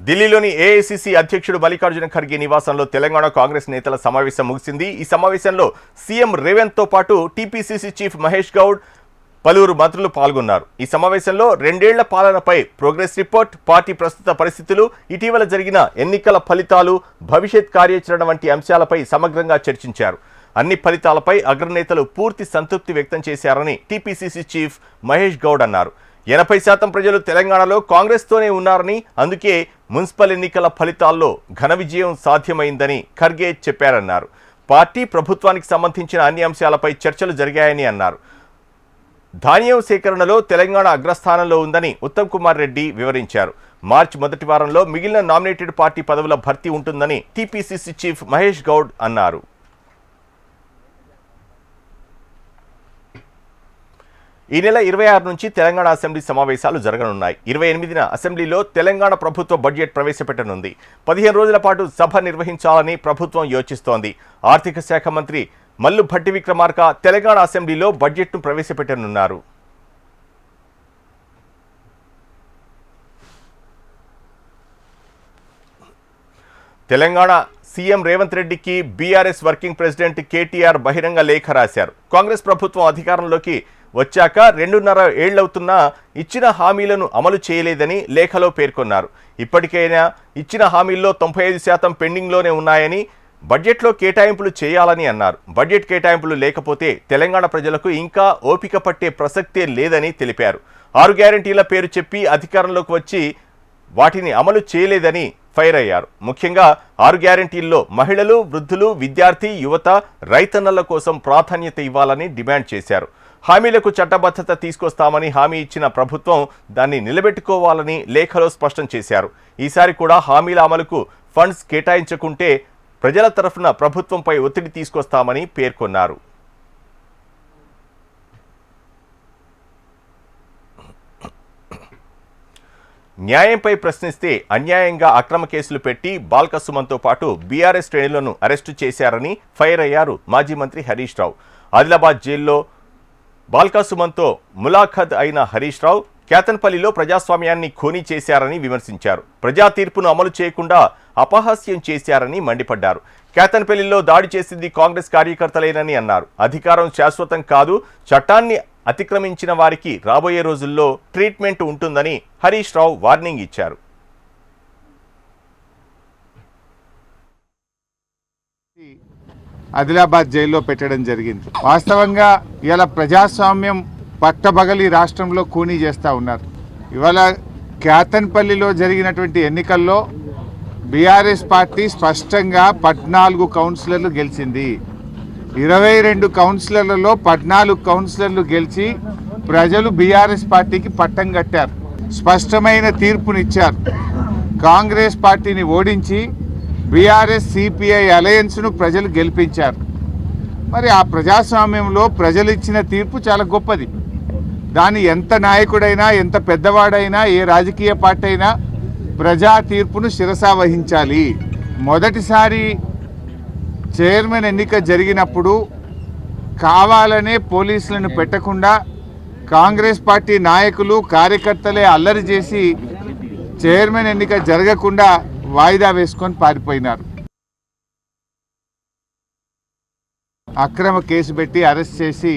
ఢిల్లీలోని ఏఐసీసీ అధ్యక్షుడు మల్లికార్జున ఖర్గే నివాసంలో తెలంగాణ కాంగ్రెస్ నేతల సమావేశం ముగిసింది. ఈ సమావేశంలో సీఎం రేవంత్ తో పాటు టీపీసీసీ చీఫ్ మహేష్ గౌడ్, పలువురు మంత్రులు పాల్గొన్నారు. ఈ సమావేశంలో 2 ఏళ్ల పాలనపై ప్రోగ్రెస్ రిపోర్ట్, పార్టీ ప్రస్తుత పరిస్థితులు, ఇటీవల జరిగిన ఎన్నికల ఫలితాలు, భవిష్యత్ కార్యాచరణ వంటి అంశాలపై సమగ్రంగా చర్చించారు. అన్ని ఫలితాలపై అగ్రనేతలు పూర్తి సంతృప్తి వ్యక్తం చేశారని టీపీసీసీ చీఫ్ మహేష్ గౌడ్ అన్నారు. 80% ప్రజలు తెలంగాణలో కాంగ్రెస్తోనే ఉన్నారని, అందుకే మున్సిపల్ ఎన్నికల ఫలితాల్లో ఘన విజయం సాధ్యమైందని ఖర్గే చెప్పారన్నారు. పార్టీ ప్రభుత్వానికి సంబంధించిన అన్ని అంశాలపై చర్చలు జరిగాయని అన్నారు. ధాన్యం సేకరణలో తెలంగాణ అగ్రస్థానంలో ఉందని ఉత్తమ్ కుమార్ రెడ్డి వివరించారు. మార్చి మొదటి వారంలో మిగిలిన నామినేటెడ్ పార్టీ పదవుల భర్తీ ఉంటుందని టీపీసీసీ చీఫ్ మహేష్ గౌడ్ అన్నారు. ఈ నెల 26 నుంచి తెలంగాణ అసెంబ్లీ సమావేశాలు జరగనున్నాయి. 28న అసెంబ్లీలో తెలంగాణ ప్రభుత్వ బడ్జెట్ ప్రవేశపెట్టనుంది. 15 రోజుల పాటు సభ నిర్వహించాలని ప్రభుత్వం యోచిస్తోంది. ఆర్థిక శాఖ మంత్రి మల్లు భట్టి విక్రమార్క తెలంగాణ అసెంబ్లీలో బడ్జెట్ను ప్రవేశపెట్టనున్నారు. తెలంగాణ సీఎం రేవంత్ రెడ్డికి బీఆర్ఎస్ వర్కింగ్ ప్రెసిడెంట్ కేటీఆర్ బహిరంగ లేఖ రాశారు. కాంగ్రెస్ ప్రభుత్వం అధికారంలోకి వచ్చాక 2.5 ఏళ్లవుతున్నా ఇచ్చిన హామీలను అమలు చేయలేదని లేఖలో పేర్కొన్నారు. ఇప్పటికైనా ఇచ్చిన హామీల్లో 95% పెండింగ్లోనే ఉన్నాయని, బడ్జెట్లో కేటాయింపులు చేయాలని అన్నారు. బడ్జెట్ కేటాయింపులు లేకపోతే తెలంగాణ ప్రజలకు ఇంకా ఓపిక పట్టే ప్రసక్తే లేదని తెలిపారు. 6 గ్యారంటీల పేరు చెప్పి అధికారంలోకి వచ్చి వాటిని అమలు చేయలేదని ఫైర్ అయ్యారు. ముఖ్యంగా 6 గ్యారంటీల్లో మహిళలు, వృద్ధులు, విద్యార్థి, యువత, రైతన్నల కోసం ప్రాధాన్యత ఇవ్వాలని డిమాండ్ చేశారు. హామీలకు చట్టబద్ధత తీసుకొస్తామని హామీ ఇచ్చిన ప్రభుత్వం దాన్ని నిలబెట్టుకోవాలని లేఖలో స్పష్టం చేశారు. ఈసారి కూడా హామీల అమలుకు ఫండ్స్ కేటాయించకుంటే ప్రజల తరఫున ప్రభుత్వంపై ఒత్తిడి తీసుకొస్తామని పేర్కొన్నారు. న్యాయంపై ప్రశ్నిస్తే అన్యాయంగా అక్రమ కేసులు పెట్టి బాల్క సుమన్తో పాటు బీఆర్ఎస్ శ్రేణులను అరెస్టు చేశారని ఫైర్ అయ్యారు మాజీ మంత్రి హరీష్ రావు. ఆదిలాబాద్ జైల్లో బాల్కా సుమన్తో ములాఖత్ అయిన హరీష్ రావు కేతన్పల్లిలో ప్రజాస్వామ్యాన్ని ఖూనీ చేశారని విమర్శించారు. ప్రజా తీర్పును అమలు చేయకుండా అపహాస్యం చేశారని మండిపడ్డారు. కేతన్పల్లిలో దాడి చేసింది కాంగ్రెస్ కార్యకర్తలేనని అన్నారు. అధికారం శాశ్వతం కాదు, చట్టాన్ని అతిక్రమించిన వారికి రాబోయే రోజుల్లో ట్రీట్మెంట్ ఉంటుందని హరీష్ రావు వార్నింగ్ ఇచ్చారు. ఆదిలాబాద్ జైల్లో పెట్టడం జరిగింది. వాస్తవంగా ఇవాళ ప్రజాస్వామ్యం పట్టబగలి రాష్ట్రంలో కూనీ చేస్తూ ఉన్నారు. ఇవాళ కేతన్పల్లిలో జరిగినటువంటి ఎన్నికల్లో బీఆర్ఎస్ పార్టీ స్పష్టంగా 14 కౌన్సిలర్లు గెలిచింది. 22 కౌన్సిలర్లలో 14 కౌన్సిలర్లు గెలిచి ప్రజలు బీఆర్ఎస్ పార్టీకి పట్టం కట్టారు. స్పష్టమైన తీర్పునిచ్చారు. కాంగ్రెస్ పార్టీని ఓడించి బీఆర్ఎస్ సిపిఐ అలయన్స్ను ప్రజలు గెలిపించారు. మరి ఆ ప్రజాస్వామ్యంలో ప్రజలు ఇచ్చిన తీర్పు చాలా గొప్పది. దాన్ని ఎంత నాయకుడైనా, ఎంత పెద్దవాడైనా, ఏ రాజకీయ పార్టీ అయినా ప్రజా తీర్పును శిరసా వహించాలి. మొదటిసారి చైర్మన్ ఎన్నిక జరిగినప్పుడు కావాలనే పోలీసులను పెట్టకుండా కాంగ్రెస్ పార్టీ నాయకులు, కార్యకర్తలే అల్లరి చేసి చైర్మన్ ఎన్నిక జరగకుండా వాయిదా వేసుకొని పారిపోయినారు. అక్రమ కేసు పెట్టి అరెస్ట్ చేసి.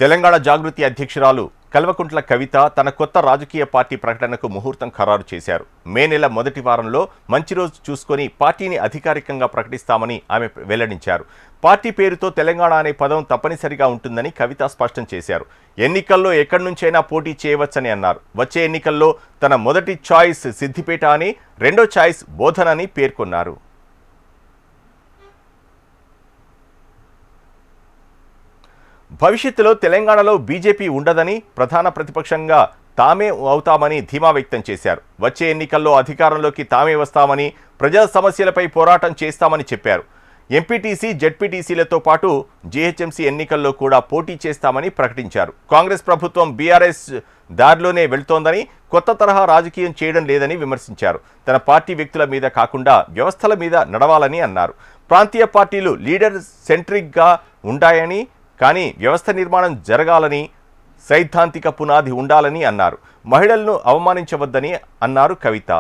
తెలంగాణ జాగృతి అధ్యక్షురాలు కల్వకుంట్ల కవిత తన కొత్త రాజకీయ పార్టీ ప్రకటనకు ముహూర్తం ఖరారు చేశారు. మే నెల మొదటి వారంలో మంచి రోజు చూసుకొని పార్టీని అధికారికంగా ప్రకటిస్తామని ఆమె వెల్లడించారు. పార్టీ పేరుతో తెలంగాణ అనే పదం తప్పనిసరిగా ఉంటుందని కవిత స్పష్టం చేశారు. ఎన్నికల్లో ఎక్కడి నుంచైనా పోటీ చేయవచ్చని అన్నారు. వచ్చే ఎన్నికల్లో తన మొదటి చాయిస్ సిద్దిపేట అని, రెండో చాయిస్ బోధన అని పేర్కొన్నారు. భవిష్యత్తులో తెలంగాణలో బీజేపీ ఉండదని, ప్రధాన ప్రతిపక్షంగా తామే అవుతామని ధీమా వ్యక్తం చేశారు. వచ్చే ఎన్నికల్లో అధికారంలోకి తామే వస్తామని, ప్రజల సమస్యలపై పోరాటం చేస్తామని చెప్పారు. ఎంపీటీసీ, జెడ్పీటీసీలతో పాటు జీహెచ్ఎంసీ ఎన్నికల్లో కూడా పోటీ చేస్తామని ప్రకటించారు. కాంగ్రెస్ ప్రభుత్వం బీఆర్ఎస్ దారిలోనే వెళ్తోందని, కొత్త తరహా రాజకీయం చేయడం లేదని విమర్శించారు. తన పార్టీ వ్యక్తుల మీద కాకుండా వ్యవస్థల మీద నడవాలని అన్నారు. ప్రాంతీయ పార్టీలు లీడర్ సెంట్రిక్గా ఉంటాయని, కానీ వ్యవస్థ నిర్మాణం జరగాలని, సైద్ధాంతిక పునాది ఉండాలని అన్నారు. మహిళలను అవమానించవద్దని అన్నారు కవిత.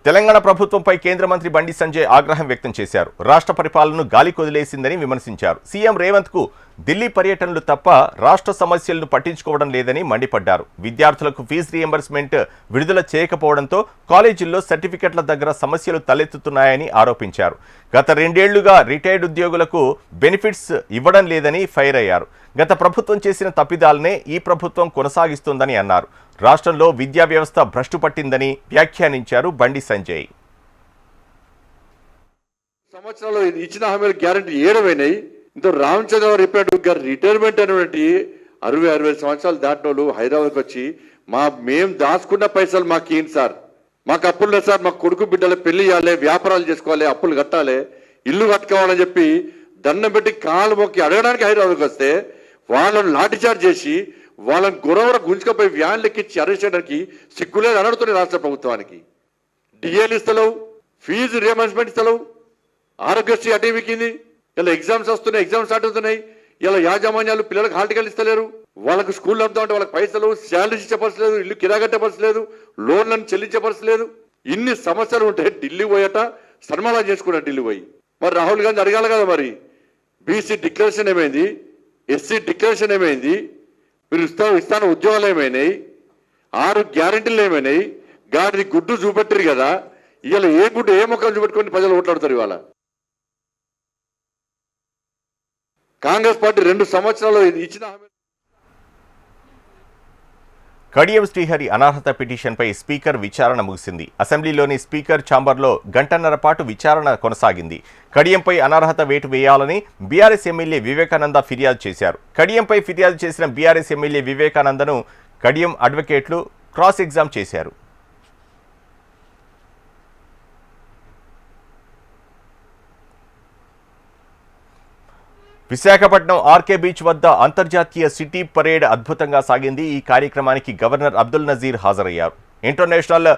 తెలంగాణ ప్రభుత్వంపై కేంద్ర మంత్రి బండి సంజయ్ ఆగ్రహం వ్యక్తం చేశారు. రాష్ట్ర పరిపాలనను గాలి కొదిలేసిందని విమర్శించారు. సీఎం రేవంత్ కు ఢిల్లీ పర్యటనలు తప్ప రాష్ట్ర సమస్యలను పట్టించుకోవడం లేదని మండిపడ్డారు. విద్యార్థులకు ఫీజు రియంబర్స్మెంట్ విడుదల చేయకపోవడంతో కాలేజీల్లో సర్టిఫికెట్ల దగ్గర సమస్యలు తలెత్తుతున్నాయని ఆరోపించారు. గత 2 ఏళ్లుగా రిటైర్డ్ ఉద్యోగులకు బెనిఫిట్స్ ఇవ్వడం లేదని ఫైర్ అయ్యారు. గత ప్రభుత్వం చేసిన తప్పిదాలనే ఈ ప్రభుత్వం కొనసాగిస్తోందని అన్నారు. రాష్ట్రంలో విద్యా వ్యవస్థ భ్రష్టు పట్టిందని వ్యాఖ్యానించారు బండి సంజయ్. సంవత్సరాలు ఇచ్చిన హామీలు గ్యారంటీ ఏడవైనాయి. ఇంత రామచంద్రరావు గారు రిటైర్మెంట్ అనేటువంటి 60-65 సంవత్సరాలు దాటినోళ్ళు హైదరాబాద్కి వచ్చి మేము దాచుకున్న పైసలు మాకు ఏంటి సార్, మాకు అప్పులు లేదు సార్, మాకు కొడుకు బిడ్డలు పెళ్లి చేయాలి, వ్యాపారాలు చేసుకోవాలి, అప్పులు కట్టాలి, ఇల్లు కట్టుకోవాలని చెప్పి దండం పెట్టి కాలు మొక్కి అడగడానికి హైదరాబాద్కి వస్తే వాళ్ళని లాఠీచార్జ్ చేసి వాళ్ళని గొడవ గుంజుకపోయి వ్యాన్లు ఎక్కించి అరెస్ట్ చేయడానికి సిగ్గులేదు అనడుతున్నాయి రాష్ట్ర ప్రభుత్వానికి. డిఏలు ఇస్తలేవు, ఫీజు రియంబర్స్మెంట్ ఇస్తలేవు, ఆరోగ్యశ్రీ అటేమికింది, ఇలా ఎగ్జామ్స్ వస్తున్నాయి, ఎగ్జామ్స్ స్టార్ట్ అవుతున్నాయి, ఇలా యాజమాన్యాలు పిల్లలకు హాల్ టికెట్లు ఇస్తలేరు, వాళ్ళకు స్కూల్ నడుపుతా ఉంటే వాళ్ళకి పైసలు, శాలరీస్ ఇచ్చపరచలేదు, ఇల్లు కిరాగట్టపరచలేదు, లోన్లను చెల్లించపరచలేదు. ఇన్ని సమస్యలు ఉంటే ఢిల్లీ పోయట సన్మానం చేసుకున్నాడు ఢిల్లీ పోయి. మరి రాహుల్ గాంధీ అడగాలి కదా, మరి బీసీ డిక్లరేషన్ ఏమైంది, ఎస్సీ డిక్లరేషన్ ఏమైంది, మీరు ఇస్తాను ఉద్యోగాలు ఏమైనాయి, 6 గ్యారెంటీలు ఏమైనాయి, గాడిది గుడ్డు చూపెట్టారు కదా, ఇవాళ ఏ గుడ్డు ఏ ముఖం చూపెట్టుకొని ప్రజలు ఓట్లాడతారు. ఇవాళ కాంగ్రెస్ పార్టీ 2 సంవత్సరాలు ఇచ్చిన కడియం శ్రీహరి అనర్హత పిటిషన్పై స్పీకర్ విచారణ ముగిసింది. అసెంబ్లీలోని స్పీకర్ ఛాంబర్లో గంటన్నర పాటు విచారణ కొనసాగింది. కడియంపై అనర్హత వేటు వేయాలని బీఆర్ఎస్ ఎమ్మెల్యే వివేకానంద ఫిర్యాదు చేశారు. కడియంపై ఫిర్యాదు చేసిన బీఆర్ఎస్ ఎమ్మెల్యే వివేకానందను కడియం అడ్వకేట్లు క్రాస్ ఎగ్జామ్ చేశారు. విశాఖపట్నం ఆర్కే బీచ్ వద్ద అంతర్జాతీయ సిటీ పరేడ్ అద్భుతంగా సాగింది. ఈ కార్యక్రమానికి గవర్నర్ అబ్దుల్ నజీర్ హాజరయ్యారు. ఇంటర్నేషనల్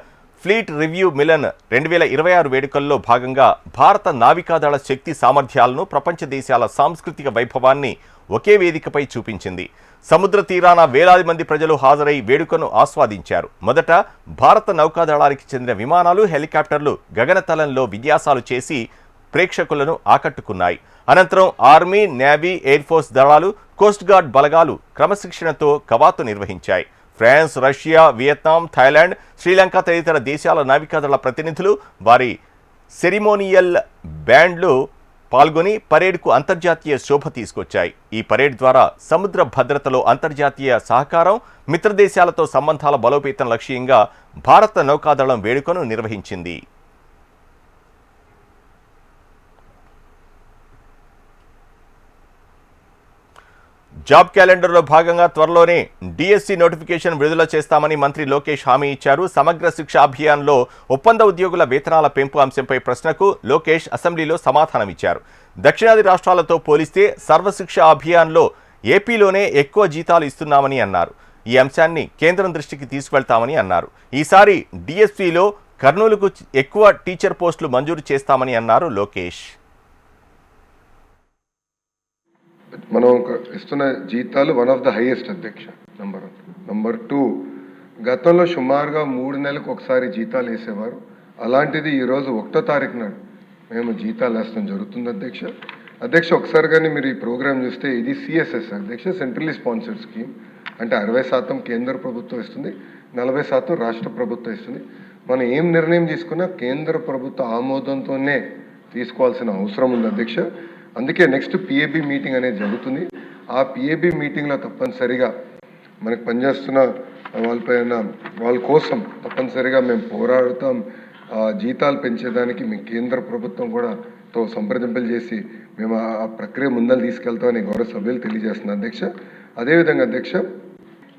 ఫ్లీట్ రివ్యూ మిలన్ 2026 వేడుకల్లో భాగంగా భారత నావికాదళ శక్తి సామర్థ్యాలను, ప్రపంచ దేశాల సాంస్కృతిక వైభవాన్ని ఒకే వేదికపై చూపించింది. సముద్ర తీరాన వేలాది మంది ప్రజలు హాజరై వేడుకను ఆస్వాదించారు. మొదట భారత నౌకాదళానికి చెందిన విమానాలు, హెలికాప్టర్లు గగనతలంలో విన్యాసాలు చేసి ప్రేక్షకులను ఆకట్టుకున్నాయి. అనంతరం ఆర్మీ, నేవీ, ఎయిర్ ఫోర్స్ దళాలు, కోస్ట్ గార్డ్ బలగాలు క్రమశిక్షణతో కవాతు నిర్వహించాయి. France, Russia, Vietnam, Thailand, Sri Lanka తదితర దేశాల నావికాదళ ప్రతినిధులు, వారి సెరిమోనియల్ బ్యాండ్లు పాల్గొని పరేడ్కు అంతర్జాతీయ శోభ తీసుకొచ్చాయి. ఈ పరేడ్ ద్వారా సముద్ర భద్రతలో అంతర్జాతీయ సహకారం, మిత్రదేశాలతో సంబంధాల బలోపేతం లక్ష్యంగా భారత నౌకాదళం వేడుకను నిర్వహించింది. జాబ్ క్యాలెండర్లో భాగంగా త్వరలోనే డిఎస్సి నోటిఫికేషన్ విడుదల చేస్తామని మంత్రి లోకేష్ హామీ ఇచ్చారు. సమగ్ర శిక్ష అభియాన్లో ఒప్పంద ఉద్యోగుల వేతనాల పెంపు అంశంపై ప్రశ్నకు లోకేష్ అసెంబ్లీలో సమాధానమిచ్చారు. దక్షిణాది రాష్ట్రాలతో పోలిస్తే సర్వశిక్ష అభియాన్లో ఏపీలోనే ఎక్కువ జీతాలు ఇస్తున్నామని అన్నారు. ఈ అంశాన్ని కేంద్రం దృష్టికి తీసుకువెళ్తామని అన్నారు. ఈసారి డిఎస్సిలో కర్నూలుకు ఎక్కువ టీచర్ పోస్టులు మంజూరు చేస్తామని అన్నారు లోకేష్. మనం ఇస్తున్న జీతాలు వన్ ఆఫ్ ద హైయెస్ట్ అధ్యక్ష. నంబర్ 2, గతంలో సుమారుగా 3 నెలలకు ఒకసారి జీతాలు వేసేవారు. అలాంటిది ఈరోజు 1వ తారీఖు నాడు మేము జీతాలు వేస్తాం జరుగుతుంది అధ్యక్ష. ఒకసారి కానీ మీరు ఈ ప్రోగ్రామ్ చూస్తే ఇది సిఎస్ఎస్ అధ్యక్ష, సెంట్రల్లీ స్పాన్సర్డ్ స్కీమ్. అంటే 60% కేంద్ర ప్రభుత్వం ఇస్తుంది, 40% రాష్ట్ర ప్రభుత్వం ఇస్తుంది. మనం ఏం నిర్ణయం తీసుకున్నా కేంద్ర ప్రభుత్వ ఆమోదంతోనే తీసుకోవాల్సిన అవసరం ఉంది అధ్యక్ష. అందుకే నెక్స్ట్ పిఏబి మీటింగ్ అనేది జరుగుతుంది. ఆ పిఏబి మీటింగ్లో తప్పనిసరిగా మనకు పనిచేస్తున్న వాళ్ళ కోసం తప్పనిసరిగా మేము పోరాడుతాం. జీతాలు పెంచేదానికి మీ కేంద్ర ప్రభుత్వం కూడా సంప్రదింపులు చేసి మేము ఆ ప్రక్రియ ముందలు తీసుకెళ్తామని గౌరవ సభ్యులు తెలియజేస్తున్నారు అధ్యక్ష. అదేవిధంగా అధ్యక్ష,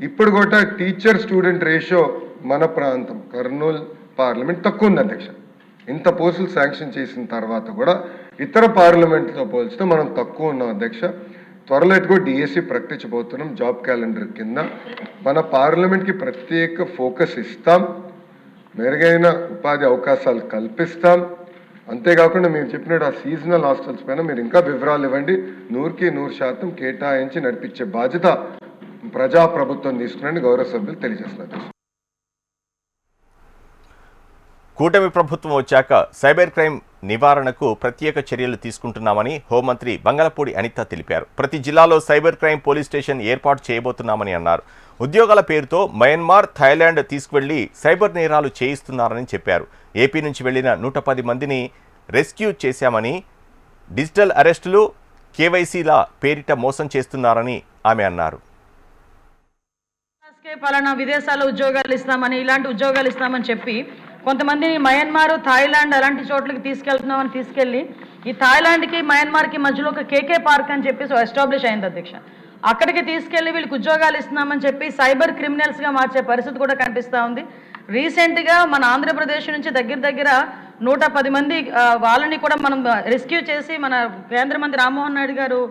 ఇప్పుడు కూడా టీచర్ స్టూడెంట్ రేషియో మన ప్రాంతం కర్నూలు పార్లమెంట్ తక్కువ ఉంది అధ్యక్ష. ఇంత పోస్టులు శాంక్షన్ చేసిన తర్వాత కూడా ఇతర పార్లమెంట్తో పోల్చితే మనం తక్కువ ఉన్నాం అధ్యక్ష. త్వరలో ఎటుకో డిఎస్సి ప్రకటించబోతున్నాం. జాబ్ క్యాలెండర్ కింద మన పార్లమెంట్కి ప్రత్యేక ఫోకస్ ఇస్తాం, మెరుగైన ఉపాధి అవకాశాలు కల్పిస్తాం. అంతేకాకుండా మీరు చెప్పినట్టు ఆ సీజనల్ హాస్టల్స్ పైన మీరు ఇంకా వివరాలు ఇవ్వండి. 100% కేటాయించి నడిపించే బాధ్యత ప్రజాప్రభుత్వం తీసుకుని గౌరవ సభ్యులు తెలియజేస్తున్నారు. కూటమి ప్రభుత్వం వచ్చాక సైబర్ క్రైమ్ నివారణకు ప్రత్యేక చర్యలు తీసుకుంటున్నామని హోంమంత్రి బంగళపూడి అనిత తెలిపారు. ప్రతి జిల్లాలో సైబర్ క్రైమ్ పోలీస్ స్టేషన్ ఏర్పాటు చేయబోతున్నామని అన్నారు. ఉద్యోగాల పేరుతో మయన్మార్, థాయిలాండ్ తీసుకువెళ్లి సైబర్ నేరాలు చేయిస్తున్నారని చెప్పారు. ఏపీ నుంచి వెళ్లిన 110 మందిని రెస్క్యూ చేశామని, డిజిటల్ అరెస్టులు, కేవైసీల పేరిట మోసం చేస్తున్నారని ఆమె అన్నారు. పలానా విదేశాల్లో ఉద్యోగాలు ఇస్తామని, ఇలాంటి ఉద్యోగాలు ఇస్తామని చెప్పి కొంతమందిని మయన్మార్, థాయిలాండ్ అలాంటి చోట్లకి తీసుకెళ్తున్నామని తీసుకెళ్ళి ఈ థాయిలాండ్కి మయన్మార్కి మధ్యలో ఒక కేకే పార్క్ అని చెప్పి ఎస్టాబ్లిష్ అయింది అధ్యక్ష. అక్కడికి తీసుకెళ్లి వీళ్ళకి ఉద్యోగాలు ఇస్తున్నామని చెప్పి సైబర్ క్రిమినల్స్గా మార్చే పరిస్థితి కూడా కనిపిస్తూ ఉంది. రీసెంట్గా మన ఆంధ్రప్రదేశ్ నుంచి దగ్గర 110 మంది వాళ్ళని కూడా మనం రెస్క్యూ చేసి మన కేంద్ర మంత్రి రామ్మోహన్ నాయుడు గారు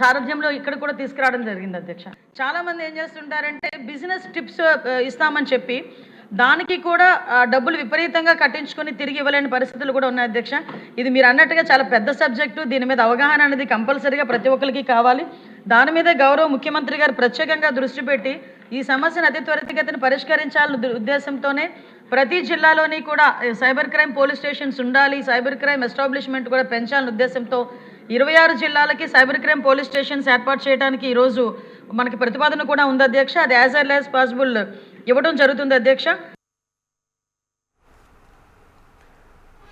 సారథ్యంలో ఇక్కడ కూడా తీసుకురావడం జరిగింది అధ్యక్ష. చాలా మంది ఏం చేస్తుంటారంటే బిజినెస్ టిప్స్ ఇస్తామని చెప్పి దానికి కూడా డబ్బులు విపరీతంగా కట్టించుకొని తిరిగి ఇవ్వలేని పరిస్థితులు కూడా ఉన్నాయి అధ్యక్ష. ఇది మీరు అన్నట్టుగా చాలా పెద్ద సబ్జెక్టు. దీని మీద అవగాహన అనేది కంపల్సరీగా ప్రతి ఒక్కరికి కావాలి. దాని మీద గౌరవ ముఖ్యమంత్రి గారు ప్రత్యేకంగా దృష్టి పెట్టి ఈ సమస్యను అతి త్వరితగతిన పరిష్కరించాలనే ఉద్దేశంతోనే ప్రతి జిల్లాలోని కూడా సైబర్ క్రైమ్ పోలీస్ స్టేషన్స్ ఉండాలి, సైబర్ క్రైమ్ ఎస్టాబ్లిష్మెంట్ కూడా పెంచాలనే ఉద్దేశంతో 26 జిల్లాలకి సైబర్ క్రైమ్ పోలీస్ స్టేషన్స్ ఏర్పాటు చేయడానికి ఈరోజు మనకి ప్రతిపాదన కూడా ఉంది అధ్యక్ష. అది యాజ్ ఎర్లీ యాజ్ పాసిబుల్ ఇవ్వడం జరుగుతుంది అధ్యక్ష.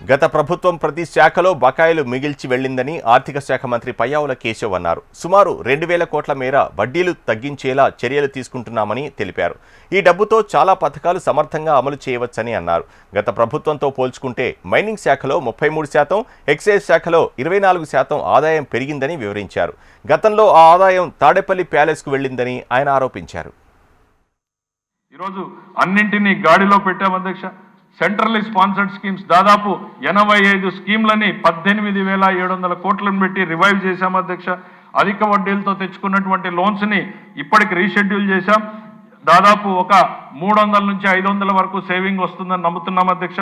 గత ప్రభుత్వం ప్రతి శాఖలో బకాయిలు మిగిల్చి వెళ్లిందని ఆర్థిక శాఖ మంత్రి పయ్యావుల కేశవ్ అన్నారు. సుమారు 2,000 కోట్ల మేర వడ్డీలు తగ్గించేలా చర్యలు తీసుకుంటున్నామని తెలిపారు. ఈ డబ్బుతో చాలా పథకాలు సమర్థంగా అమలు చేయవచ్చని అన్నారు. గత ప్రభుత్వంతో పోల్చుకుంటే మైనింగ్ శాఖలో 33%, ఎక్సైజ్ శాఖలో 24% ఆదాయం పెరిగిందని వివరించారు. గతంలో ఆ ఆదాయం తాడేపల్లి ప్యాలెస్కు వెళ్లిందని ఆయన ఆరోపించారు. ఈరోజు అన్నింటినీ గాడిలో పెట్టాం అధ్యక్ష. సెంట్రల్లీ స్పాన్సర్డ్ స్కీమ్స్ దాదాపు 85 స్కీమ్లని 18,700 కోట్లను పెట్టి రివైవ్ చేశాం అధ్యక్ష. అధిక వడ్డీలతో తెచ్చుకున్నటువంటి లోన్స్ని ఇప్పటికి రీషెడ్యూల్ చేశాం. దాదాపు ఒక 300 నుంచి 500 వరకు సేవింగ్ వస్తుందని నమ్ముతున్నాం అధ్యక్ష.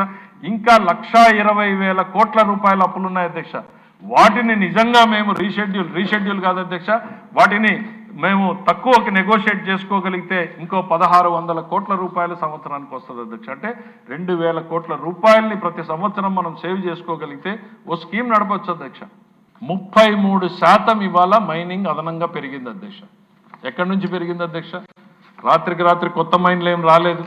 ఇంకా 1,20,000 కోట్ల రూపాయల అప్పులున్నాయి అధ్యక్ష. వాటిని నిజంగా మేము రీషెడ్యూల్ కాదు అధ్యక్ష, వాటిని మేము తక్కువకి నెగోషియేట్ చేసుకోగలిగితే ఇంకో 1,600 కోట్ల రూపాయలు సంవత్సరానికి వస్తుంది అధ్యక్ష. అంటే 2,000 కోట్ల రూపాయలని ప్రతి సంవత్సరం మనం సేవ్ చేసుకోగలిగితే ఓ స్కీమ్ నడపచ్చు అధ్యక్ష. 33% ఇవాళ మైనింగ్ అదనంగా పెరిగింది అధ్యక్ష. ఎక్కడి నుంచి పెరిగింది అధ్యక్ష? రాత్రికి రాత్రి కొత్త మైన్లు ఏం రాలేదు.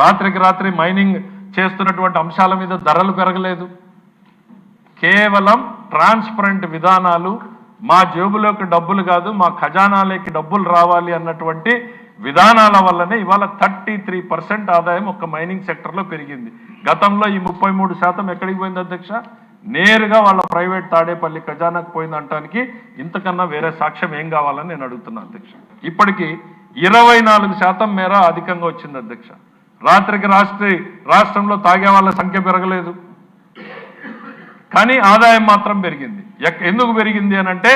రాత్రికి రాత్రి మైనింగ్ చేస్తున్నటువంటి అంశాల మీద ధరలు పెరగలేదు. కేవలం ట్రాన్స్పరెంట్ విధానాలు, మా జేబులోకి డబ్బులు కాదు మా ఖజానాలోకి డబ్బులు రావాలి అన్నటువంటి విధానాల వల్లనే ఇవాళ 33% ఆదాయం ఒక్క మైనింగ్ సెక్టర్లో పెరిగింది. గతంలో ఈ 33% ఎక్కడికి పోయింది అధ్యక్ష? నేరుగా వాళ్ళ ప్రైవేట్ తాడేపల్లి ఖజానాకు పోయింది అంటానికి ఇంతకన్నా వేరే సాక్ష్యం ఏం కావాలని నేను అడుగుతున్నా అధ్యక్ష. ఇప్పటికీ 24% మేర అధికంగా వచ్చింది అధ్యక్ష. రాత్రికి రాష్ట్రంలో తాగే వాళ్ళ సంఖ్య పెరగలేదు, కానీ ఆదాయం మాత్రం పెరిగింది. ఎందుకు పెరిగింది అని అంటే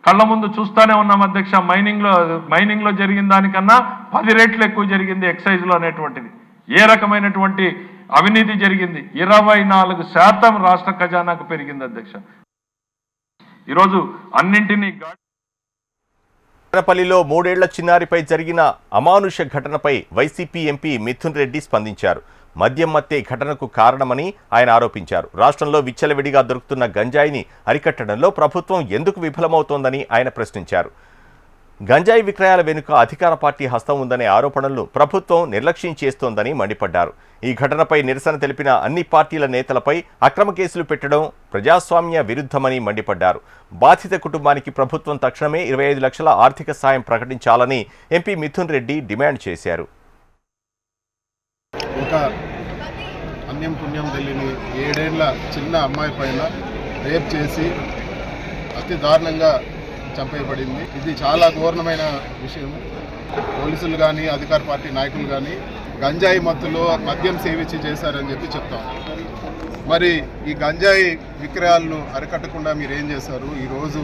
కళ్ళ ముందు చూస్తూనే ఉన్నాం అధ్యక్ష. మైనింగ్లో జరిగిన దానికన్నా 10 రెట్లు ఎక్కువ జరిగింది ఎక్సైజ్లో అనేటువంటిది. ఏ రకమైనటువంటి అవినీతి జరిగింది? 24% రాష్ట్ర ఖజానాకు పెరిగింది అధ్యక్ష. ఈరోజు అన్నింటినీ తాడేపల్లిలో 3 ఏళ్ల చిన్నారిపై జరిగిన అమానుష ఘటనపై వైసీపీ ఎంపీ మిథున్ రెడ్డి స్పందించారు. మద్యం మత్తే ఘటనకు కారణమని ఆయన ఆరోపించారు. రాష్ట్రంలో విచ్చలవిడిగా దొరుకుతున్న గంజాయిని అరికట్టడంలో ప్రభుత్వం ఎందుకు విఫలమవుతోందని ఆయన ప్రశ్నించారు. గంజాయి విక్రయాల వెనుక అధికార పార్టీ హస్తం ఉందనే ఆరోపణలను ప్రభుత్వం నిర్లక్ష్యం చేస్తోందని మండిపడ్డారు. ఈ ఘటనపై నిరసన తెలిపిన అన్ని పార్టీల నేతలపై అక్రమ కేసులు పెట్టడం ప్రజాస్వామ్య విరుద్ధమని మండిపడ్డారు. బాధిత కుటుంబానికి ప్రభుత్వం తక్షణమే 25 లక్షల ఆర్థిక సాయం ప్రకటించాలని ఎంపీ మిథున్ రెడ్డి డిమాండ్ చేశారు. ఒక అన్యం పుణ్యం తెలియని 7 ఏళ్ల చిన్న అమ్మాయి పైన రేప్ చేసి అతి దారుణంగా చంపేయబడింది. ఇది చాలా ఘోరమైన విషయం. పోలీసులు కానీ అధికార పార్టీ నాయకులు కానీ గంజాయి మత్తులో మద్యం సేవించి చేశారని చెప్పి చెప్తాం. మరి ఈ గంజాయి విక్రయాలను అరికట్టకుండా మీరు ఏం చేశారు? ఈరోజు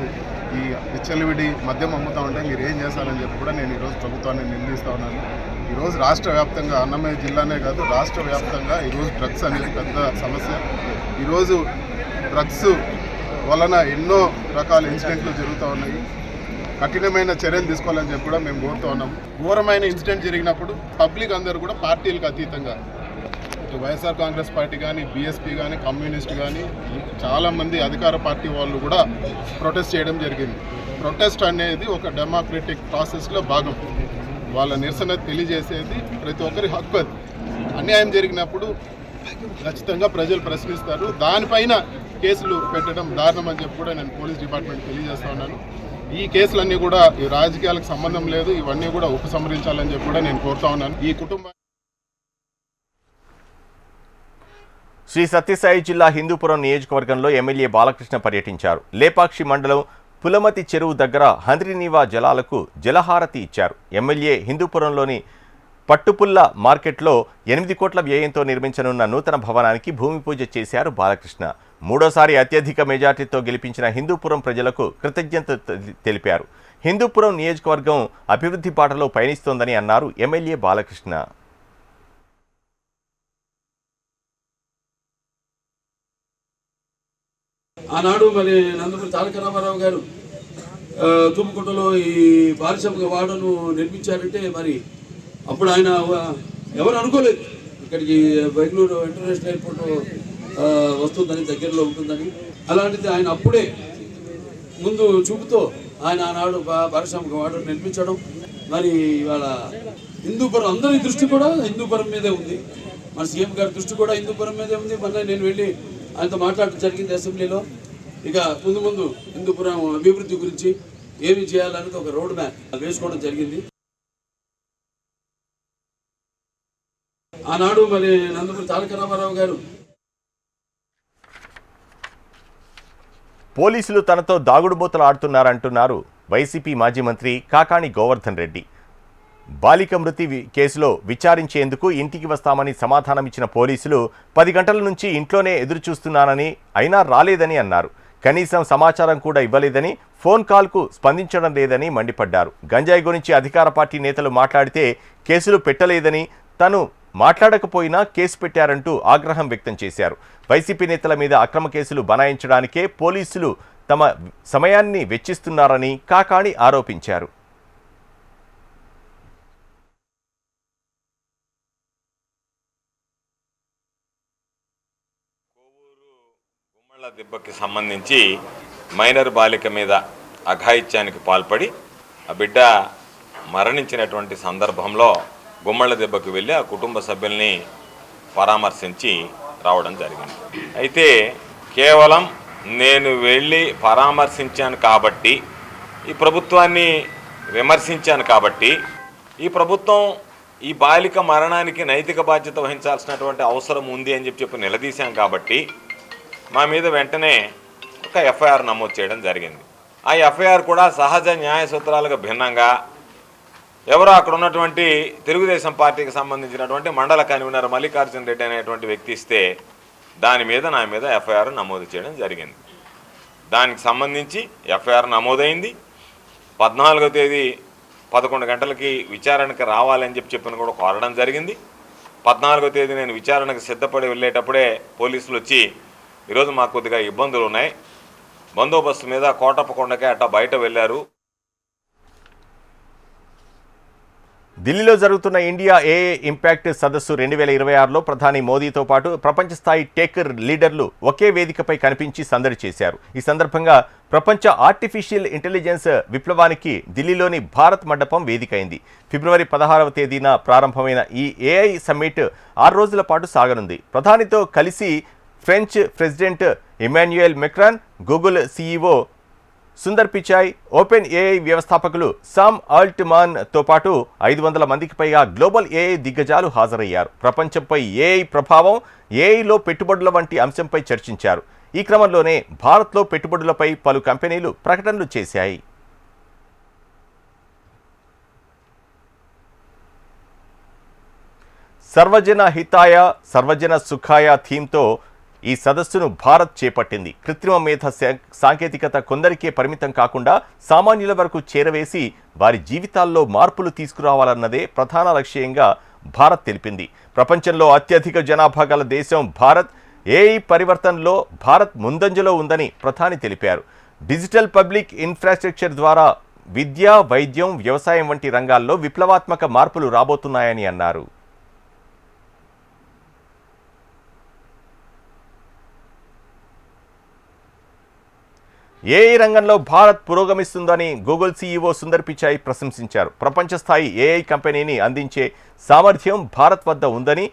ఈ విచ్చలవిడి మద్యం అమ్ముతా ఉంటే మీరు ఏం చేశారని చెప్పి కూడా నేను ఈరోజు ప్రభుత్వాన్ని నిందిస్తూ ఉన్నాను. ఈరోజు రాష్ట్ర వ్యాప్తంగా అన్నమయ్య జిల్లానే కాదు రాష్ట్ర వ్యాప్తంగా ఈరోజు డ్రగ్స్ అనేది పెద్ద సమస్య. ఈరోజు డ్రగ్స్ వలన ఎన్నో రకాల ఇన్సిడెంట్లు జరుగుతూ ఉన్నాయి. కఠినమైన చర్యలు తీసుకోవాలని చెప్పి కూడా మేము కోరుతూ ఉన్నాము. ఘోరమైన ఇన్సిడెంట్ జరిగినప్పుడు పబ్లిక్ అందరూ కూడా పార్టీలకు అతీతంగా ఇటు వైఎస్ఆర్ కాంగ్రెస్ పార్టీ కానీ, బీఎస్పీ కానీ, కమ్యూనిస్ట్ కానీ చాలామంది అధికార పార్టీ వాళ్ళు కూడా ప్రొటెస్ట్ చేయడం జరిగింది. ప్రొటెస్ట్ అనేది ఒక డెమోక్రటిక్ ప్రాసెస్లో భాగం. వాళ్ళ నిరసన తెలియజేసేది ప్రతి ఒక్కరి హక్కు. అది అన్యాయం జరిగినప్పుడు ఖచ్చితంగా ప్రజలు ప్రశ్నిస్తారు. దానిపైన కేసులు పెట్టడం దారుణం అని చెప్పి కూడా నేను పోలీస్ డిపార్ట్మెంట్ తెలియజేస్తా ఉన్నాను. ఈ కేసులన్నీ కూడా ఈ రాజకీయాలకు సంబంధం లేదు, ఇవన్నీ కూడా ఉపసంహరించాలని చెప్పి కూడా నేను కోరుతా ఉన్నాను. ఈ కుటుంబం శ్రీ సత్యసాయి జిల్లా హిందూపురం నియోజకవర్గంలో ఎమ్మెల్యే బాలకృష్ణ పర్యటించారు. లేపాక్షి మండలం పులమతి చెరువు దగ్గర హంద్రీనీవా జలాలకు జలహారతి ఇచ్చారు. ఎమ్మెల్యే హిందూపురంలోని పట్టుపుల్ల మార్కెట్లో 8 కోట్ల వ్యయంతో నిర్మించనున్న నూతన భవనానికి భూమి పూజ చేశారు బాలకృష్ణ. మూడోసారి అత్యధిక మెజార్టీతో గెలిపించిన హిందూపురం ప్రజలకు కృతజ్ఞత తెలిపారు. హిందూపురం నియోజకవర్గం అభివృద్ధి బాటలో పయనిస్తోందని అన్నారు ఎమ్మెల్యే బాలకృష్ణ. ఆనాడు మరి నందమూరి తారక రామారావు గారు తుమ్మకుంటలో ఈ పారిశ్రామిక వాడను నిర్మించారంటే మరి అప్పుడు ఆయన ఎవరు అనుకోలేదు ఇక్కడికి బెంగళూరు ఇంటర్నేషనల్ ఎయిర్పోర్ట్ వస్తుందని, దగ్గరలో ఉంటుందని. అలాంటిది ఆయన అప్పుడే ముందు చూపుతో ఆయన ఆనాడు పారిశ్రామిక వాడను నిర్మించడం. మరి ఇవాళ హిందూపురం అందరి దృష్టి కూడా హిందూపురం మీదే ఉంది. మన సీఎం గారి దృష్టి కూడా హిందూపురం మీదే ఉంది. మొన్న నేను వెళ్ళి ఆయనతో మాట్లాడటం జరిగింది అసెంబ్లీలో. ఇక ముందు హిందూపురం అభివృద్ధి గురించి ఏమి చేయాలనేది ఒక రోడ్ మ్యాప్ వేసుకోవడం జరిగింది. ఆనాడు మరి నందమూరి తారక రామారావు గారు పోలీసులు తనతో దాగుడుబోతలు ఆడుతున్నారంటున్నారు వైసీపీ మాజీ మంత్రి కాకాణి గోవర్ధన్ రెడ్డి. బాలిక మృతి కేసులో విచారించేందుకు ఇంటికి వస్తామని సమాధానమిచ్చిన పోలీసులు 10 గంటల నుంచి ఇంట్లోనే ఎదురుచూస్తున్నానని, అయినా రాలేదని అన్నారు. కనీసం సమాచారం కూడా ఇవ్వలేదని, ఫోన్ కాల్కు స్పందించడం లేదని మండిపడ్డారు. గంజాయి గురించి అధికార పార్టీ నేతలు మాట్లాడితే కేసులు పెట్టలేదని, తను మాట్లాడకపోయినా కేసు పెట్టారంటూ ఆగ్రహం వ్యక్తం చేశారు. వైసీపీ నేతల మీద అక్రమ కేసులు బనాయించడానికే పోలీసులు తమ సమయాన్ని వెచ్చిస్తున్నారని కాకాణి ఆరోపించారు. గుమ్మళ్ళ దెబ్బకి సంబంధించి మైనర్ బాలిక మీద అఘాయిత్యానికి పాల్పడి ఆ బిడ్డ మరణించినటువంటి సందర్భంలో గుమ్మళ్ళ దెబ్బకి వెళ్ళి ఆ కుటుంబ సభ్యుల్ని పరామర్శించి రావడం జరిగింది. అయితే కేవలం నేను వెళ్ళి పరామర్శించాను కాబట్టి, ఈ ప్రభుత్వాన్ని విమర్శించాను కాబట్టి, ఈ ప్రభుత్వం ఈ బాలిక మరణానికి నైతిక బాధ్యత వహించాల్సినటువంటి అవసరం ఉంది అని చెప్పి నిలదీశాం కాబట్టి మా మీద వెంటనే ఒక ఎఫ్ఐఆర్ నమోదు చేయడం జరిగింది. ఆ ఎఫ్ఐఆర్ కూడా సహజ న్యాయ సూత్రాలకు భిన్నంగా ఎవరో అక్కడ ఉన్నటువంటి తెలుగుదేశం పార్టీకి సంబంధించినటువంటి మండల కన్వీనర్ మల్లికార్జున రెడ్డి అనేటువంటి వ్యక్తి ఇస్తే దాని మీద నా మీద ఎఫ్ఐఆర్ నమోదు చేయడం జరిగింది. దానికి సంబంధించి ఎఫ్ఐఆర్ నమోదైంది. 14వ తేదీ 11 గంటలకి విచారణకు రావాలని చెప్పిన కూడా కోరడం జరిగింది. 14వ తేదీ నేను విచారణకు సిద్ధపడి వెళ్ళేటప్పుడే పోలీసులు వచ్చి ఈరోజు మాకు కొద్దిగా ఇబ్బందులు ఉన్నాయి, బందోబస్తు మీద కోటప్పకొండకే అట్టా బయట వెళ్ళారు. ఢిల్లీలో జరుగుతున్న ఇండియా ఏఏ ఇంపాక్ట్ సదస్సు 2026లో ప్రధాని మోదీతో పాటు ప్రపంచ స్థాయి టెక్ లీడర్లు ఒకే వేదికపై కనిపించి సందడి చేశారు. ఈ సందర్భంగా ప్రపంచ ఆర్టిఫిషియల్ ఇంటెలిజెన్స్ విప్లవానికి ఢిల్లీలోని భారత్ మండపం వేదికైంది. ఫిబ్రవరి 16వ తేదీన ప్రారంభమైన ఈ ఏఐ సమ్మిట్ 6 రోజుల పాటు సాగనుంది. ప్రధానితో కలిసి French president Emmanuel Macron, Google CEO Sundar Pichai, open AI వ్యవస్థాపకులు సామ్ ఆల్ట్మాన్తో పాటు 500 మందికి పైగా గ్లోబల్ ఏఐ దిగ్గజాలు హాజరయ్యారు. ప్రపంచంపై ఏఐ ప్రభావం, ఏఐలో పెట్టుబడుల వంటి అంశంపై చర్చించారు. ఈ క్రమంలోనే భారత్లో పెట్టుబడులపై పలు కంపెనీలు ప్రకటనలు చేశాయి. సర్వజన హితాయ సర్వజన సుఖాయ థీమ్తో ఈ సదస్సును భారత్ చేపట్టింది. కృత్రిమ మేధ సాంకేతికత కొందరికే పరిమితం కాకుండా సామాన్యుల వరకు చేరవేసి వారి జీవితాల్లో మార్పులు తీసుకురావాలన్నదే ప్రధాన లక్ష్యంగా భారత్ తెలిపింది. ప్రపంచంలో అత్యధిక జనాభా గల దేశం భారత్. ఏఐ పరివర్తనలో భారత్ ముందంజలో ఉందని ప్రధాని తెలిపారు. డిజిటల్ పబ్లిక్ ఇన్ఫ్రాస్ట్రక్చర్ ద్వారా విద్య, వైద్యం, వ్యవసాయం వంటి రంగాల్లో విప్లవాత్మక మార్పులు రాబోతున్నాయని అన్నారు. ఏఐ రంగంలో భారత్ పురోగమిస్తుందని గూగుల్ సీఈఓ సుందర్ పిచాయ్ ప్రశంసించారు. ప్రపంచ స్థాయి ఏఐ కంపెనీని అందించే సామర్థ్యం భారత్ వద్ద ఉందని,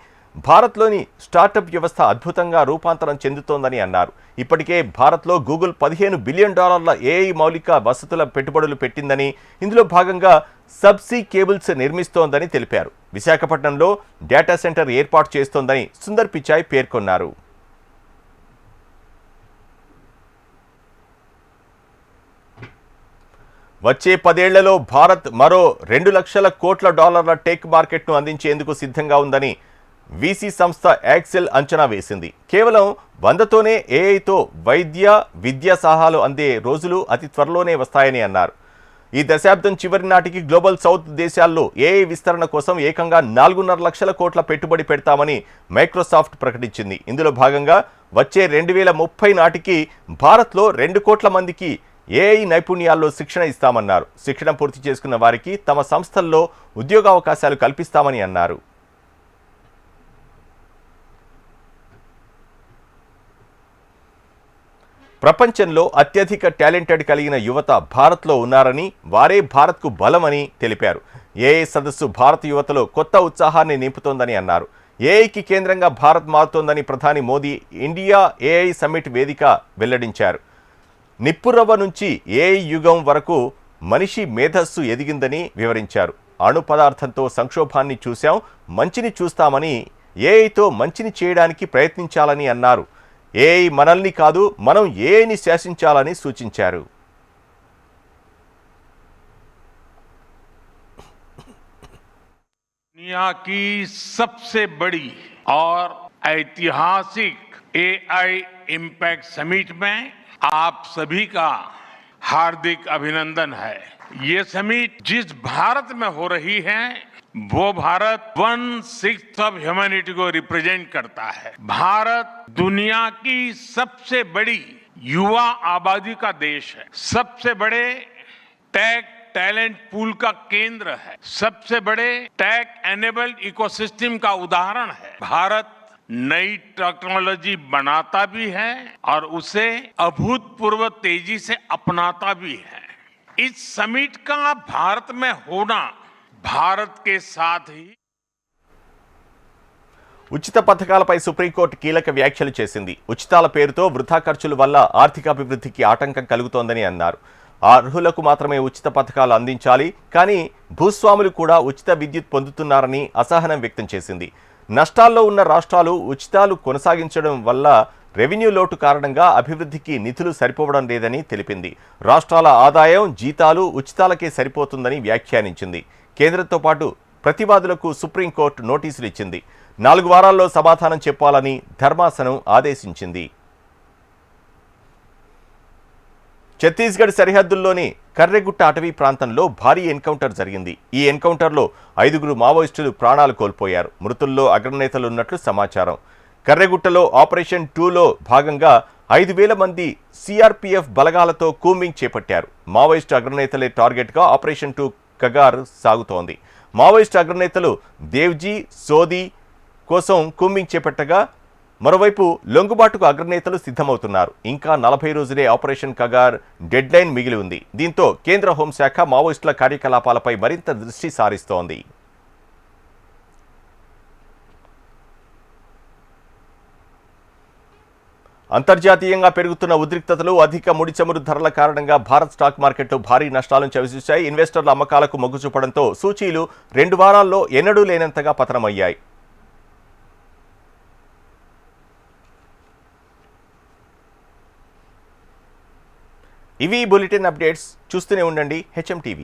భారత్లోని స్టార్టప్ వ్యవస్థ అద్భుతంగా రూపాంతరం చెందుతోందని అన్నారు. ఇప్పటికే భారత్లో గూగుల్ $15 బిలియన్ ఏఐ మౌలిక వసతుల పెట్టుబడులు పెట్టిందని, ఇందులో భాగంగా సబ్సీ కేబుల్స్ నిర్మిస్తోందని తెలిపారు. విశాఖపట్నంలో డేటా సెంటర్ ఏర్పాటు చేస్తోందని సుందర్ పిచాయ్ పేర్కొన్నారు. వచ్చే 10 ఏళ్లలో భారత్ మరో $2 లక్షల కోట్ల టెక్ మార్కెట్ను అందించేందుకు సిద్ధంగా ఉందని వీసీ సంస్థ యాక్సెల్ అంచనా వేసింది. కేవలం 100తోనే ఏఐతో వైద్య, విద్యా సహాయాలు అందే రోజులు అతి త్వరలోనే వస్తాయని అన్నారు. ఈ దశాబ్దం చివరి నాటికి గ్లోబల్ సౌత్ దేశాల్లో ఏఐ విస్తరణ కోసం ఏకంగా 4.5 లక్షల కోట్ల పెట్టుబడి పెడతామని మైక్రోసాఫ్ట్ ప్రకటించింది. ఇందులో భాగంగా వచ్చే 2030 నాటికి భారత్లో 2 కోట్ల మందికి ఏఐ నైపుణ్యాల్లో శిక్షణ ఇస్తామన్నారు. శిక్షణ పూర్తి చేసుకున్న వారికి తమ సంస్థల్లో ఉద్యోగావకాశాలు కల్పిస్తామని అన్నారు. ప్రపంచంలో అత్యధిక టాలెంటెడ్ కలిగిన యువత భారత్లో ఉన్నారని, వారే భారత్కు బలమని తెలిపారు. ఏఐ సదస్సు భారత యువతలో కొత్త ఉత్సాహాన్ని నింపుతోందని అన్నారు. ఏఐకి కేంద్రంగా భారత్ మారుతోందని ప్రధాని మోదీ ఇండియా ఏఐ సమ్మిట్ వేదిక వెల్లడించారు. నిప్పురవ్వ నుంచి ఏఐ యుగం వరకు మనిషి మేధస్సు ఎదిగిందని వివరించారు. అణు పదార్థంతో సంక్షోభాన్ని చూశాం, మంచిని చూస్తామని, ఏఐతో మంచిని చేయడానికి ప్రయత్నించాలని అన్నారు. ఏఐ మనల్ని కాదు, మనం ఏఐని శాసించాలని సూచించారు. दुनिया की सबसे बड़ी और ऐतिहासिक एआई इम्पैक्ट समिट में आप सभी का हार्दिक अभिनंदन है। ये समिट जिस भारत में हो रही है वो भारत 1/6 ऑफ ह्यूमैनिटी को रिप्रेजेंट करता है। भारत दुनिया की सबसे बड़ी युवा आबादी का देश है, सबसे बड़े टेक टैलेंट पूल का केंद्र है, सबसे बड़े टेक एनेबल्ड इकोसिस्टम का उदाहरण है। भारत नई टेक्नोलॉजी बनाता भी है और उसे अभूतपूर्व तेजी से अपनाता भी है। इस समिट का भारत में होना भारत के साथ ही ఉచిత పథకాలపై సుప్రీంకోర్టు కీలక వ్యాఖ్యలు చేసింది. ఉచితాల పేరుతో వృథా ఖర్చుల వల్ల ఆర్థికాభివృద్ధికి ఆటంకం కలుగుతోందని అన్నారు. అర్హులకు మాత్రమే ఉచిత పథకాలు అందించాలి, కానీ భూస్వాములు కూడా ఉచిత విద్యుత్ పొందుతున్నారని అసహనం వ్యక్తం చేసింది. నష్టాల్లో ఉన్న రాష్ట్రాలు ఉచితాలు కొనసాగించడం వల్ల రెవెన్యూ లోటు కారణంగా అభివృద్ధికి నిధులు సరిపోవడం లేదని తెలిపింది. రాష్ట్రాల ఆదాయం, జీతాలు ఉచితాలకే సరిపోతుందని వ్యాఖ్యానించింది. కేంద్రంతో పాటు ప్రతివాదులకు సుప్రీంకోర్టు నోటీసులు ఇచ్చింది. 4 వారాల్లో సమాధానం చెప్పాలని ధర్మాసనం ఆదేశించింది. ఛత్తీస్గఢ్ సరిహద్దుల్లోని కర్రెగుట్ట అటవీ ప్రాంతంలో భారీ ఎన్కౌంటర్ జరిగింది. ఈ ఎన్కౌంటర్లో 5 మావోయిస్టులు ప్రాణాలు కోల్పోయారు. మృతుల్లో అగ్రనేతలు ఉన్నట్లు సమాచారం. కర్రెగుట్టలో ఆపరేషన్ 2లో భాగంగా 5,000 మంది సిఆర్పిఎఫ్ బలగాలతో కూంబింగ్ చేపట్టారు. మావోయిస్టు అగ్రనేతలే టార్గెట్గా ఆపరేషన్ 2 కగార్ సాగుతోంది. మావోయిస్టు అగ్రనేతలు దేవ్జీ, సోది కోసం కూంబింగ్ చేపట్టగా, మరోవైపు లొంగుబాటుకు అగ్రనేతలు సిద్ధమవుతున్నారు. ఇంకా 40 రోజులే ఆపరేషన్ కగార్ డెడ్ లైన్ మిగిలి ఉంది. దీంతో కేంద్ర హోంశాఖ మావోయిస్టుల కార్యకలాపాలపై మరింత దృష్టి సారిస్తోంది. అంతర్జాతీయంగా పెరుగుతున్న ఉద్రిక్తతలు, అధిక ముడి చమురు ధరల కారణంగా భారత్ స్టాక్ మార్కెట్లో భారీ నష్టాలను చవిచూశాయి. ఇన్వెస్టర్ల అమ్మకాలకు మొగ్గు చూపడంతో సూచీలు 2 వారాల్లో ఎన్నడూ లేనంతగా పతనమయ్యాయి. ఇవి బులెటిన్ అప్డేట్స్. చూస్తూనే ఉండండి HM TV.